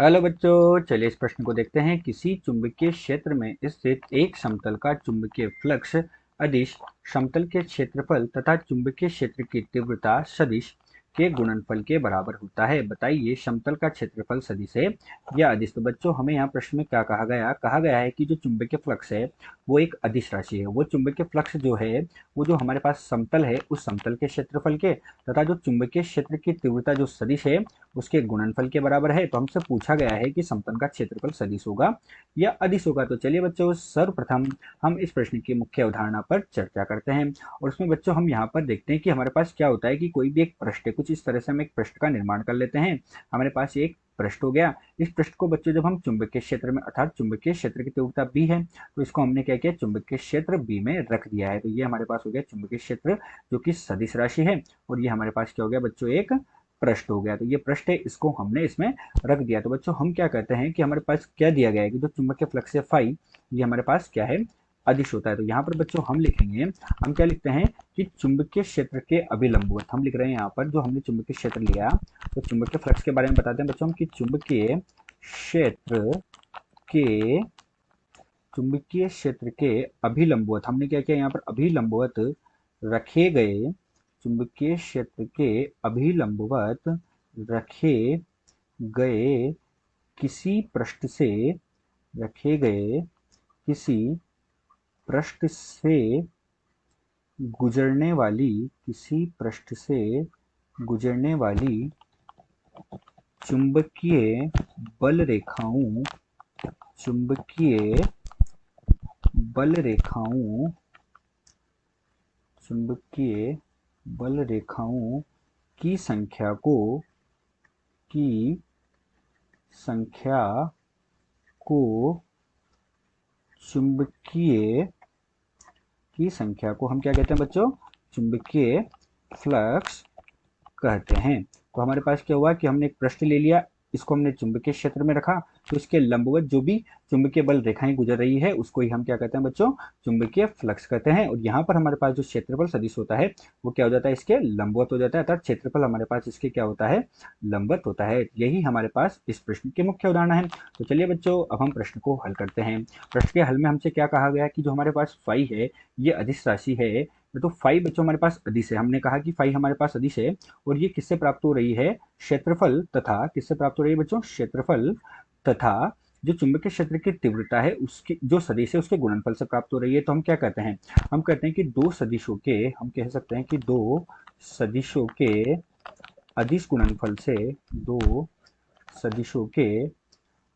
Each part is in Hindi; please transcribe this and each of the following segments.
हेलो बच्चों, चलिए इस प्रश्न को देखते हैं। किसी चुंबकीय क्षेत्र में स्थित एक समतल का चुंबकीय फ्लक्स अदिश समतल के क्षेत्रफल तथा चुंबकीय क्षेत्र की तीव्रता सदिश के गुणनफल के बराबर होता है। बताइए समतल का क्षेत्रफल सदिश है या अदिश। तो बच्चों हमें यहाँ प्रश्न में क्या कहा गया है कि जो चुंबकीय फ्लक्स है वो एक अदिश राशि है। वो चुंबकीय फ्लक्स जो है वो जो हमारे पास समतल है उस समतल के क्षेत्रफल के तथा जो चुंबकीय क्षेत्र की तीव्रता जो सदिश है उसके गुणनफल के बराबर है। तो हमसे पूछा गया है कि समतल का क्षेत्रफल सदिश होगा या अदिश होगा। तो चलिए बच्चों सर्वप्रथम हम इस प्रश्न की मुख्य अवधारणा पर चर्चा करते हैं। और उसमें बच्चों हम यहाँ पर देखते हैं कि हमारे पास क्या होता है कि कोई भी एक पृष्ठ है, कुछ इस तरह से हम एक पृष्ठ का निर्माण कर लेते हैं। हमारे पास एक पृष्ठ हो गया। इस पृष्ठ को बच्चों जब हम चुंबकीय क्षेत्र में अर्थात चुंबकीय क्षेत्र की तीव्रता बी है तो इसको हमने क्या किया, चुंबकीय क्षेत्र बी में रख दिया है। तो ये हमारे पास हो गया चुंबकीय क्षेत्र जो कि सदिश राशि है। और ये हमारे पास क्या हो गया बच्चों, एक पृष्ठ हो गया। तो ये पृष्ठ है, इसको हमने इसमें रख दिया। तो बच्चों हम क्या कहते हैं कि हमारे पास क्या दिया गया है कि जो चुंबकीय फ्लक्स है फाई, ये हमारे पास क्या है, अदिश होता है। तो यहाँ पर बच्चों हम लिखेंगे, हम क्या लिखते हैं कि चुंबकीय क्षेत्र के अभिलंबवत हम लिख रहे हैं। यहाँ पर जो हमने चुंबकीय क्षेत्र लिया तो चुंबकीय फ्लक्स के बारे में बताते हैं बच्चों हम कि के चुंबकीय क्षेत्र के अभिलंबवत हमने क्या किया, यहाँ पर अभिलंबवत रखे गए, चुंबकीय क्षेत्र के अभिलंबवत रखे गए किसी पृष्ठ से रखे गए किसी पृष्ठ से गुजरने वाली किसी पृष्ठ से गुजरने वाली चुंबकीय बल रेखाओं चुंबकीय बल रेखाओं चुंबकीय बल रेखाओं की की संख्या को चुंबकीय की संख्या को हम क्या कहते हैं बच्चों, चुंबकीय फ्लक्स कहते हैं। तो हमारे पास क्या हुआ कि हमने एक पृष्ठ ले लिया, इसको हमने चुंबकीय क्षेत्र में रखा, तो इसके लंबवत जो भी चुंबकीय बल रेखाएं गुजर रही है उसको ही हम क्या कहते हैं बच्चों, चुंबकीय फ्लक्स कहते हैं। और यहाँ पर हमारे पास जो क्षेत्रफल सदिश होता है वो क्या हो जाता है, इसके लंबवत हो जाता है, अर्थात क्षेत्रफल हमारे पास इसके क्या होता है, लंबवत होता है। यही हमारे पास इस प्रश्न के मुख्य उदाहरण है। तो चलिए बच्चों अब हम प्रश्न को हल करते हैं। प्रश्न के हल में हमसे क्या कहा गया कि जो हमारे पास फाई है ये अदिश राशि है। तो फाई बच्चों हमारे पास अदिश है, हमने कहा कि फाई हमारे पास अदिश है और ये किससे प्राप्त हो रही है, क्षेत्रफल तथा किससे प्राप्त हो रही है बच्चों, क्षेत्रफल तथा जो चुंबकीय क्षेत्र की तीव्रता है उसकी जो सदिश है उसके गुणनफल से प्राप्त हो रही है। तो हम क्या कहते हैं, हम कहते हैं कि दो सदिशों के, हम कह सकते हैं कि दो सदिशों के अदिश गुणनफल से, दो सदिशों के,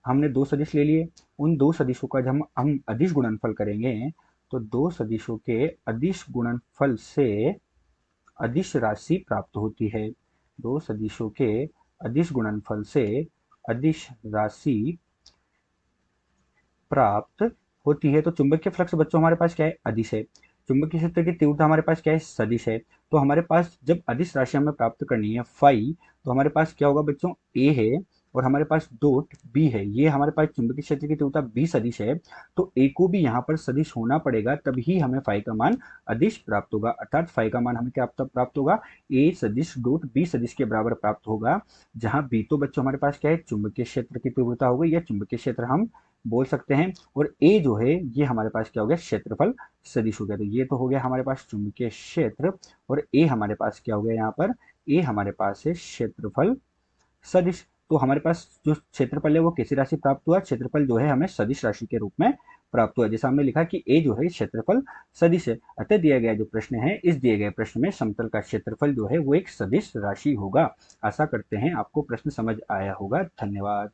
हमने दो सदिश ले लिए, उन दो सदिशों का जब हम अदिश गुणनफल करेंगे तो दो सदिशों के अदिश गुणनफल से अदिश राशि प्राप्त होती है। दो सदिशों के अदिश गुणनफल से अदिश राशि प्राप्त होती है। तो चुंबकीय फ्लक्स बच्चों हमारे पास क्या है, अदिश है। चुंबकीय क्षेत्र की तीव्रता हमारे पास क्या है, सदिश है। तो हमारे पास जब अदिश राशि हमें प्राप्त करनी है फाई, तो हमारे पास क्या होगा बच्चों, ए है और हमारे पास डॉट बी है। ये हमारे पास चुंबकीय क्षेत्र की तीव्रता बी सदिश है, तो ए को भी यहाँ पर सदिश होना पड़ेगा तभी हमें फाई का मान अदिश प्राप्त होगा। अर्थात फाई का मान हमें क्या प्राप्त होगा, ए सदिश डॉट बी सदिश के बराबर प्राप्त होगा। जहां बी तो बच्चों हमारे पास क्या है, चुंबकीय क्षेत्र की तीव्रता हो गई या चुंबकीय क्षेत्र हम बोल सकते हैं। और ए जो है ये हमारे पास क्या हो गया, क्षेत्रफल सदिश हो गया। तो ये तो हो गया हमारे पास चुंबकीय क्षेत्र और ए हमारे पास क्या हो गया, यहाँ पर ए हमारे पास है क्षेत्रफल सदिश। तो हमारे पास जो क्षेत्रफल है वो कैसी राशि प्राप्त हुआ, क्षेत्रफल जो है हमें सदिश राशि के रूप में प्राप्त हुआ। जैसा हमने लिखा कि ए जो है क्षेत्रफल सदिश है। अतः दिया गया जो प्रश्न है, इस दिए गए प्रश्न में समतल का क्षेत्रफल जो है वो एक सदिश राशि होगा। आशा करते हैं आपको प्रश्न समझ आया होगा। धन्यवाद।